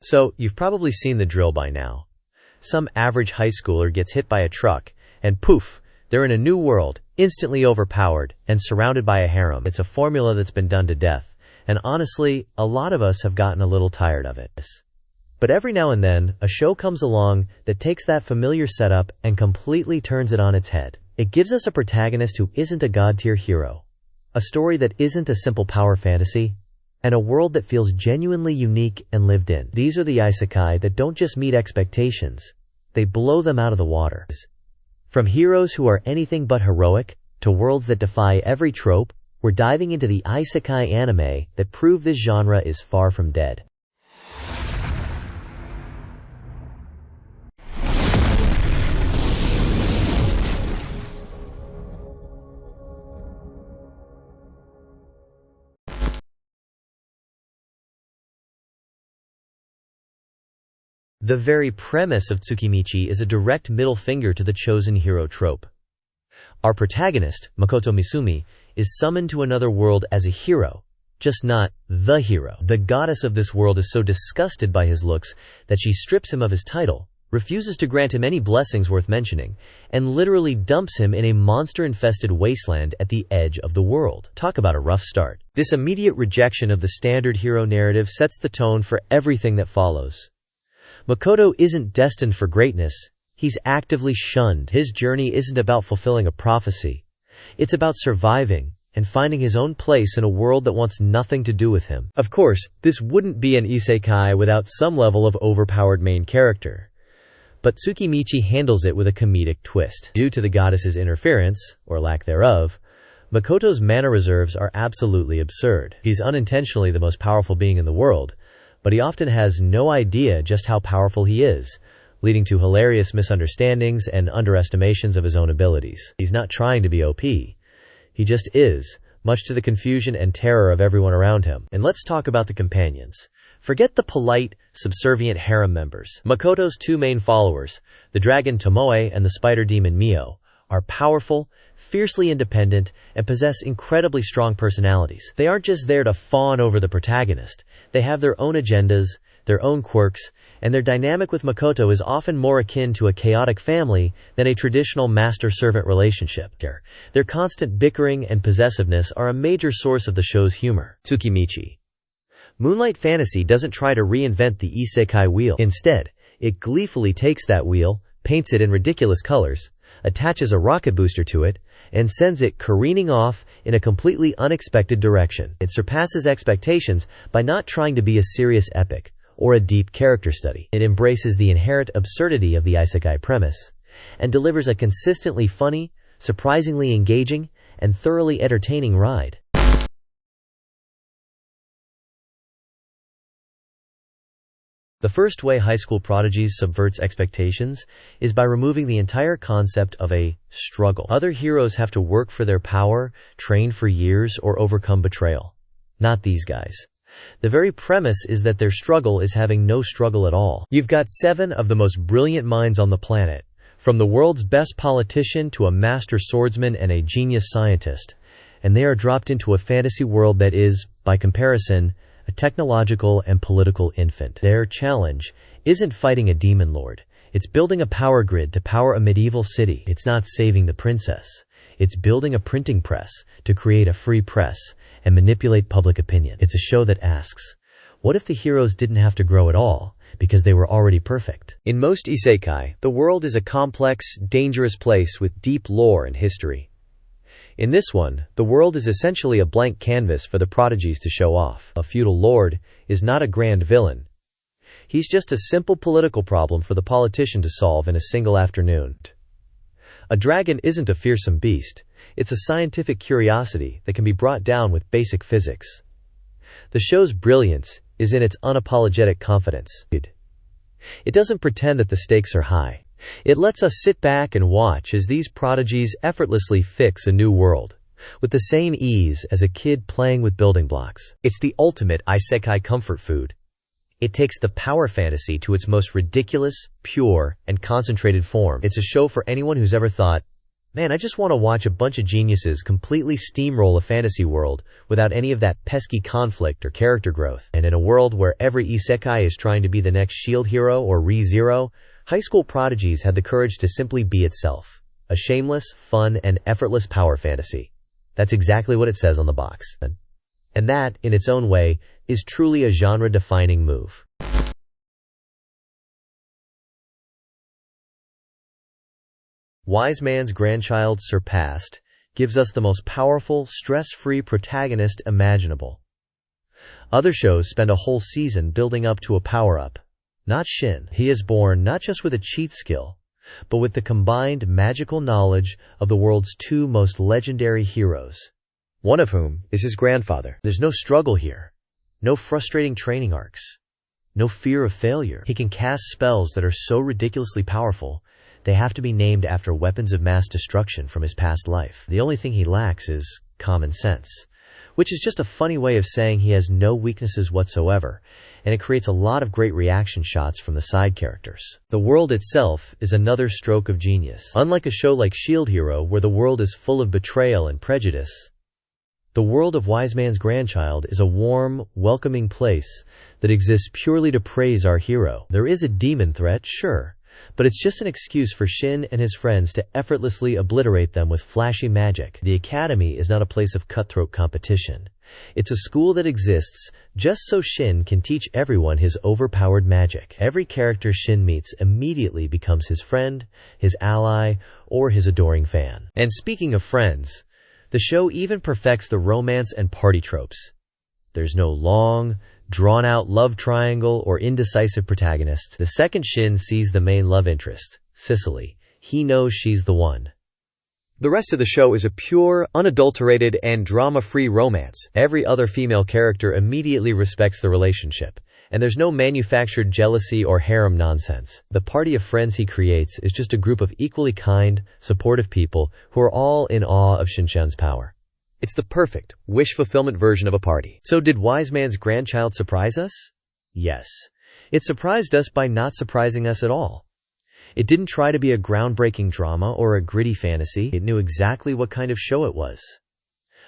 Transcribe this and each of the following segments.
So, you've probably seen the drill by now. Some average high schooler gets hit by a truck, and poof, they're in a new world, instantly overpowered, and surrounded by a harem. It's a formula that's been done to death, and honestly, a lot of us have gotten a little tired of it. But every now and then, a show comes along that takes that familiar setup and completely turns it on its head. It gives us a protagonist who isn't a god-tier hero, a story that isn't a simple power fantasy, and a world that feels genuinely unique and lived in. These are the isekai that don't just meet expectations, they blow them out of the water. From heroes who are anything but heroic, to worlds that defy every trope, we're diving into the isekai anime that prove this genre is far from dead. The very premise of Tsukimichi is a direct middle finger to the chosen hero trope. Our protagonist, Makoto Misumi, is summoned to another world as a hero, just not the hero. The goddess of this world is so disgusted by his looks that she strips him of his title, refuses to grant him any blessings worth mentioning, and literally dumps him in a monster-infested wasteland at the edge of the world. Talk about a rough start. This immediate rejection of the standard hero narrative sets the tone for everything that follows. Makoto isn't destined for greatness, he's actively shunned. His journey isn't about fulfilling a prophecy. It's about surviving and finding his own place in a world that wants nothing to do with him. Of course, this wouldn't be an isekai without some level of overpowered main character. But Tsukimichi handles it with a comedic twist. Due to the goddess's interference, or lack thereof, Makoto's mana reserves are absolutely absurd. He's unintentionally the most powerful being in the world, but he often has no idea just how powerful he is, leading to hilarious misunderstandings and underestimations of his own abilities. He's not trying to be OP. He just is, much to the confusion and terror of everyone around him. And let's talk about the companions. Forget the polite, subservient harem members. Makoto's two main followers, the dragon Tomoe and the spider demon Mio, are powerful, fiercely independent, and possess incredibly strong personalities. They aren't just there to fawn over the protagonist. They have their own agendas, their own quirks, and their dynamic with Makoto is often more akin to a chaotic family than a traditional master-servant relationship. Their constant bickering and possessiveness are a major source of the show's humor. Tsukimichi. Moonlight Fantasy doesn't try to reinvent the isekai wheel. Instead, it gleefully takes that wheel, paints it in ridiculous colors, attaches a rocket booster to it, and sends it careening off in a completely unexpected direction. It surpasses expectations by not trying to be a serious epic or a deep character study. It embraces the inherent absurdity of the isekai premise and delivers a consistently funny, surprisingly engaging, and thoroughly entertaining ride. The first way High School Prodigies subverts expectations is by removing the entire concept of a struggle. Other heroes have to work for their power, train for years, or overcome betrayal. Not these guys. The very premise is that their struggle is having no struggle at all. You've got 7 of the most brilliant minds on the planet, from the world's best politician to a master swordsman and a genius scientist, and they are dropped into a fantasy world that is, by comparison, a technological and political infant. Their challenge isn't fighting a demon lord. It's building a power grid to power a medieval city. It's not saving the princess. It's building a printing press to create a free press and manipulate public opinion. It's a show that asks, what if the heroes didn't have to grow at all because they were already perfect? In most isekai, the world is a complex, dangerous place with deep lore and history. In this one, the world is essentially a blank canvas for the prodigies to show off. A feudal lord is not a grand villain. He's just a simple political problem for the politician to solve in a single afternoon. A dragon isn't a fearsome beast. It's a scientific curiosity that can be brought down with basic physics. The show's brilliance is in its unapologetic confidence. It doesn't pretend that the stakes are high. It lets us sit back and watch as these prodigies effortlessly fix a new world, with the same ease as a kid playing with building blocks. It's the ultimate isekai comfort food. It takes the power fantasy to its most ridiculous, pure, and concentrated form. It's a show for anyone who's ever thought, Man, I just want to watch a bunch of geniuses completely steamroll a fantasy world without any of that pesky conflict or character growth. And in a world where every isekai is trying to be the next shield hero or Re:Zero, high school prodigies had the courage to simply be itself. A shameless, fun, and effortless power fantasy. That's exactly what it says on the box. And that, in its own way, is truly a genre-defining move. Wise Man's Grandchild Surpassed gives us the most powerful, stress-free protagonist imaginable. Other shows spend a whole season building up to a power-up. Not Shin. He is born not just with a cheat skill, but with the combined magical knowledge of the world's two most legendary heroes, one of whom is his grandfather. There's no struggle here, no frustrating training arcs, no fear of failure. He can cast spells that are so ridiculously powerful they have to be named after weapons of mass destruction from his past life. The only thing he lacks is common sense, which is just a funny way of saying he has no weaknesses whatsoever, and it creates a lot of great reaction shots from the side characters. The world itself is another stroke of genius. Unlike a show like Shield Hero, where the world is full of betrayal and prejudice, the world of Wise Man's Grandchild is a warm, welcoming place that exists purely to praise our hero. There is a demon threat, sure, but it's just an excuse for Shin and his friends to effortlessly obliterate them with flashy magic. The Academy is not a place of cutthroat competition. It's a school that exists just so Shin can teach everyone his overpowered magic. Every character Shin meets immediately becomes his friend, his ally, or his adoring fan. And speaking of friends, the show even perfects the romance and party tropes. There's no long, drawn-out love triangle or indecisive protagonist. The second Shin sees the main love interest, Cicely, he knows she's the one. The rest of the show is a pure, unadulterated, and drama-free romance. Every other female character immediately respects the relationship, and there's no manufactured jealousy or harem nonsense. The party of friends he creates is just a group of equally kind, supportive people who are all in awe of Shinchan's power. It's the perfect, wish-fulfillment version of a party. So did Wise Man's Grandchild surprise us? Yes. It surprised us by not surprising us at all. It didn't try to be a groundbreaking drama or a gritty fantasy. It knew exactly what kind of show it was.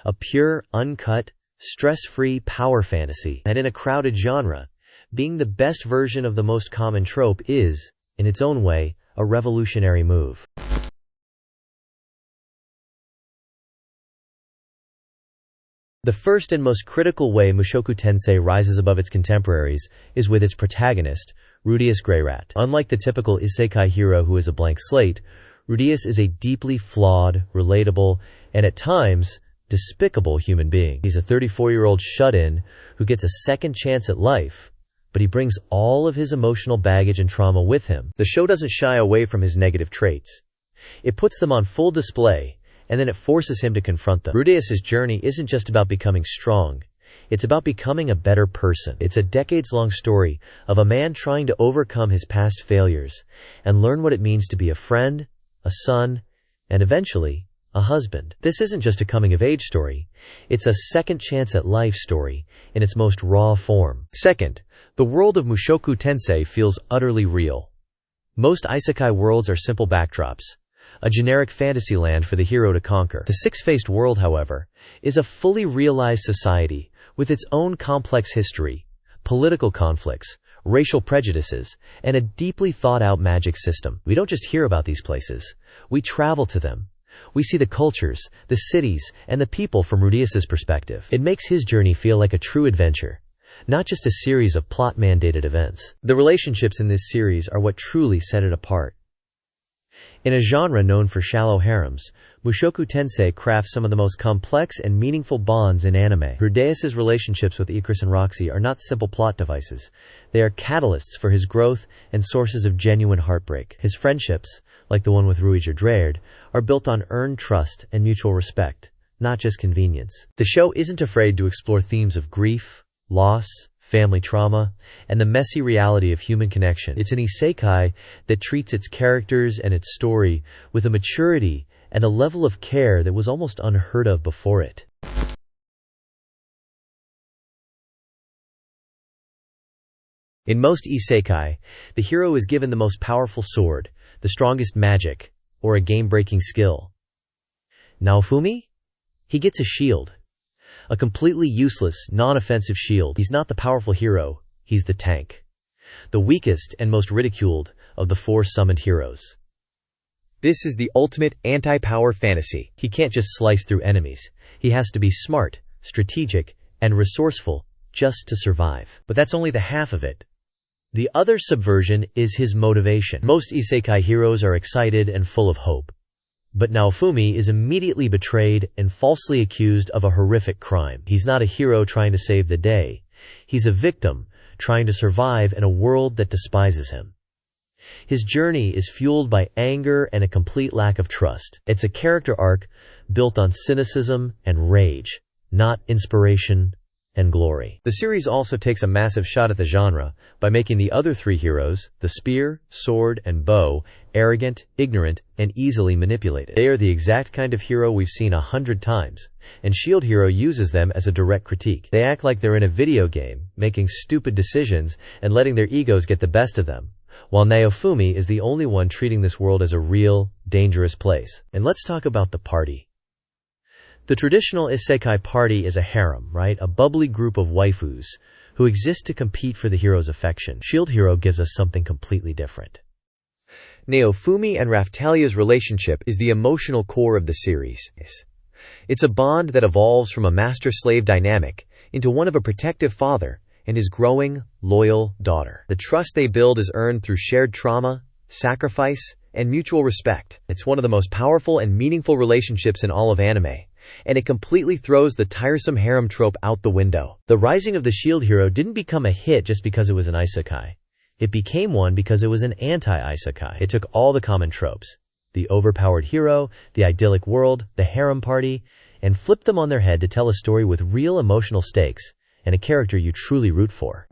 A pure, uncut, stress-free power fantasy. And in a crowded genre, being the best version of the most common trope is, in its own way, a revolutionary move. The first and most critical way Mushoku Tensei rises above its contemporaries is with its protagonist, Rudeus Greyrat. Unlike the typical isekai hero who is a blank slate, Rudeus is a deeply flawed, relatable, and at times, despicable human being. He's a 34-year-old shut-in who gets a second chance at life, but he brings all of his emotional baggage and trauma with him. The show doesn't shy away from his negative traits. It puts them on full display, and then it forces him to confront them. Rudeus's journey isn't just about becoming strong. It's about becoming a better person. It's a decades-long story of a man trying to overcome his past failures and learn what it means to be a friend, a son, and eventually, a husband. This isn't just a coming-of-age story. It's a second chance at life story in its most raw form. Second, the world of Mushoku Tensei feels utterly real. Most isekai worlds are simple backdrops, a generic fantasy land for the hero to conquer. The six-faced world, however, is a fully realized society with its own complex history, political conflicts, racial prejudices, and a deeply thought-out magic system. We don't just hear about these places. We travel to them. We see the cultures, the cities, and the people from Rudeus's perspective. It makes his journey feel like a true adventure, not just a series of plot-mandated events. The relationships in this series are what truly set it apart. In a genre known for shallow harems, Mushoku Tensei crafts some of the most complex and meaningful bonds in anime. Rudeus's relationships with Icarus and Roxy are not simple plot devices. They are catalysts for his growth and sources of genuine heartbreak. His friendships, like the one with Ruijger Dreyard, are built on earned trust and mutual respect, not just convenience. The show isn't afraid to explore themes of grief, loss, family trauma, and the messy reality of human connection. It's an isekai that treats its characters and its story with a maturity and a level of care that was almost unheard of before it. In most isekai, the hero is given the most powerful sword, the strongest magic, or a game-breaking skill. Naofumi? He gets a shield. A completely useless, non-offensive shield. He's not the powerful hero, he's the tank. The weakest and most ridiculed of the 4 summoned heroes. This is the ultimate anti-power fantasy. He can't just slice through enemies. He has to be smart, strategic, and resourceful just to survive. But that's only the half of it. The other subversion is his motivation. Most isekai heroes are excited and full of hope. But Naofumi is immediately betrayed and falsely accused of a horrific crime. He's not a hero trying to save the day. He's a victim trying to survive in a world that despises him. His journey is fueled by anger and a complete lack of trust. It's a character arc built on cynicism and rage, not inspiration and glory. The series also takes a massive shot at the genre by making the other 3 heroes, the spear, sword, and bow, arrogant, ignorant, and easily manipulated. They are the exact kind of hero we've seen 100 times, and Shield Hero uses them as a direct critique. They act like they're in a video game, making stupid decisions and letting their egos get the best of them, while Naofumi is the only one treating this world as a real, dangerous place. And let's talk about the party. The traditional isekai party is a harem, right? A bubbly group of waifus who exist to compete for the hero's affection. Shield Hero gives us something completely different. Naofumi and Raphtalia's relationship is the emotional core of the series. It's a bond that evolves from a master-slave dynamic into one of a protective father and his growing, loyal daughter. The trust they build is earned through shared trauma, sacrifice, and mutual respect. It's one of the most powerful and meaningful relationships in all of anime, and it completely throws the tiresome harem trope out the window. The Rising of the Shield Hero didn't become a hit just because it was an isekai. It became one because it was an anti-isekai. It took all the common tropes, the overpowered hero, the idyllic world, the harem party, and flipped them on their head to tell a story with real emotional stakes and a character you truly root for.